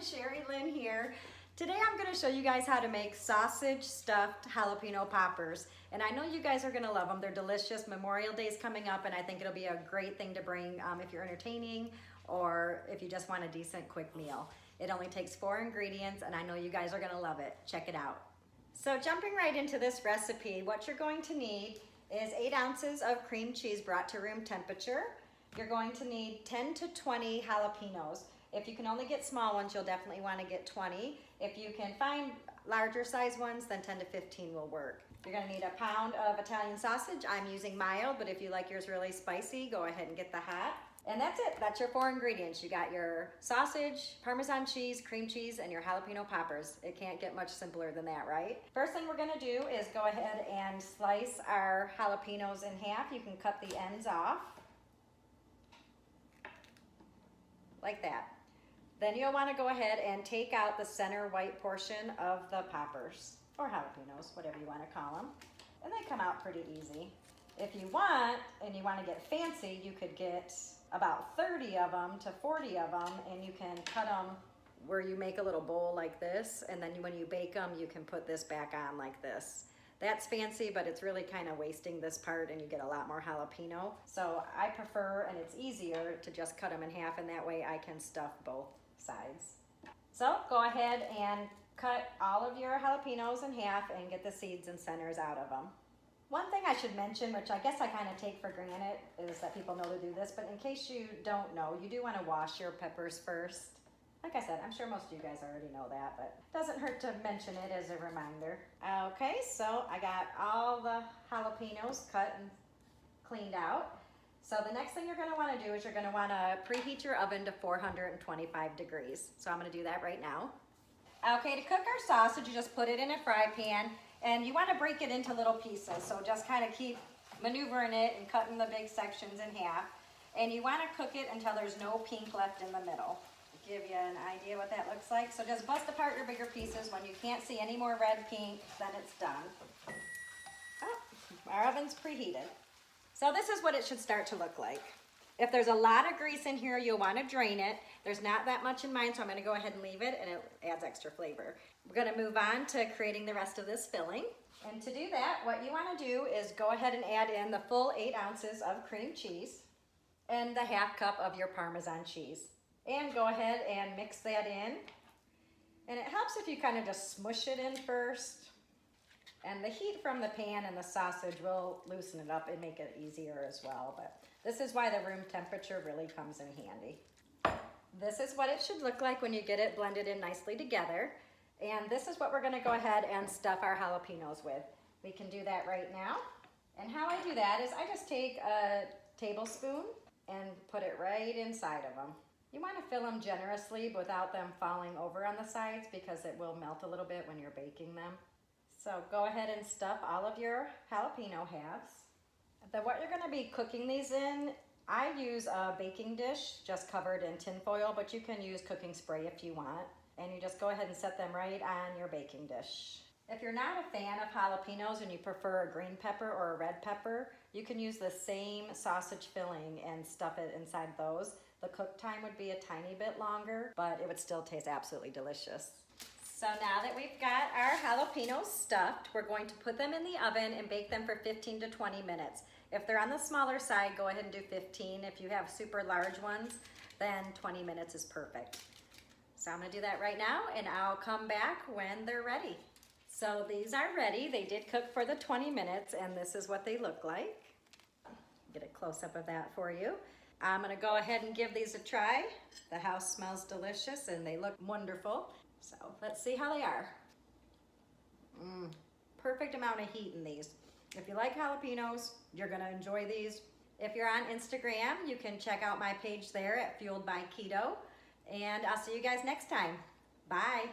Sherry Lynn here. Today I'm going to show you guys how to make sausage stuffed jalapeno poppers. And I know you guys are going to love them. They're delicious. Memorial Day is coming up and I think it'll be a great thing to bring if you're entertaining or if you just want a decent quick meal. It only takes 4 ingredients and I know you guys are going to love it. Check it out. So jumping right into this recipe, what you're going to need is 8 ounces of cream cheese brought to room temperature. You're going to need 10 to 20 jalapenos. If you can only get small ones, you'll definitely want to get 20. If you can find larger size ones, then 10 to 15 will work. You're going to need a pound of Italian sausage. I'm using mild, but if you like yours really spicy, go ahead and get the hot. And that's it. That's your 4 ingredients. You got your sausage, Parmesan cheese, cream cheese, and your jalapeno poppers. It can't get much simpler than that, right? First thing we're going to do is go ahead and slice our jalapenos in half. You can cut the ends off like that. Then you'll want to go ahead and take out the center white portion of the poppers, or jalapenos, whatever you want to call them. And they come out pretty easy. If you want, and you want to get fancy, you could get about 30 of them to 40 of them, and you can cut them where you make a little bowl like this, and then when you bake them, you can put this back on like this. That's fancy, but it's really kind of wasting this part and you get a lot more jalapeno. So I prefer, and it's easier, to just cut them in half, and that way I can stuff both sides. So go ahead and cut all of your jalapenos in half and get the seeds and centers out of them. One thing I should mention, which I guess I kind of take for granted, is that people know to do this, but in case you don't know, you do want to wash your peppers first. Like I said, I'm sure most of you guys already know that, but it doesn't hurt to mention it as a reminder. Okay, so I got all the jalapenos cut and cleaned out. So the next thing you're going to want to do is you're going to want to preheat your oven to 425 degrees. So I'm going to do that right now. Okay, to cook our sausage, you just put it in a fry pan, and you want to break it into little pieces. So just kind of keep maneuvering it and cutting the big sections in half. And you want to cook it until there's no pink left in the middle. Give you an idea what that looks like. So just bust apart your bigger pieces. When you can't see any more red pink, then it's done. Oh, our oven's preheated. So this is what it should start to look like. If there's a lot of grease in here, you'll want to drain it. There's not that much in mine, so I'm going to go ahead and leave it, and it adds extra flavor. We're going to move on to creating the rest of this filling. And to do that, what you want to do is go ahead and add in the full 8 ounces of cream cheese and the ½ cup of your Parmesan cheese. And go ahead and mix that in. And it helps if you kind of just smush it in first. And the heat from the pan and the sausage will loosen it up and make it easier as well. But this is why the room temperature really comes in handy. This is what it should look like when you get it blended in nicely together. And this is what we're going to go ahead and stuff our jalapenos with. We can do that right now. And how I do that is I just take a tablespoon and put it right inside of them. You want to fill them generously without them falling over on the sides because it will melt a little bit when you're baking them. So go ahead and stuff all of your jalapeno halves. Then what you're going to be cooking these in, I use a baking dish just covered in tin foil, but you can use cooking spray if you want. And you just go ahead and set them right on your baking dish. If you're not a fan of jalapenos and you prefer a green pepper or a red pepper, you can use the same sausage filling and stuff it inside those. The cook time would be a tiny bit longer, but it would still taste absolutely delicious. So now that we've got our jalapenos stuffed, we're going to put them in the oven and bake them for 15 to 20 minutes. If they're on the smaller side, go ahead and do 15. If you have super large ones, then 20 minutes is perfect. So I'm gonna do that right now and I'll come back when they're ready. So these are ready. They did cook for the 20 minutes and this is what they look like. Get a close-up of that for you. I'm gonna go ahead and give these a try. The house smells delicious and they look wonderful. So let's see how they are. Perfect amount of heat in these. If you like jalapenos, you're gonna enjoy these. If you're on Instagram, you can check out my page there at Fueled by Keto. And I'll see you guys next time. Bye.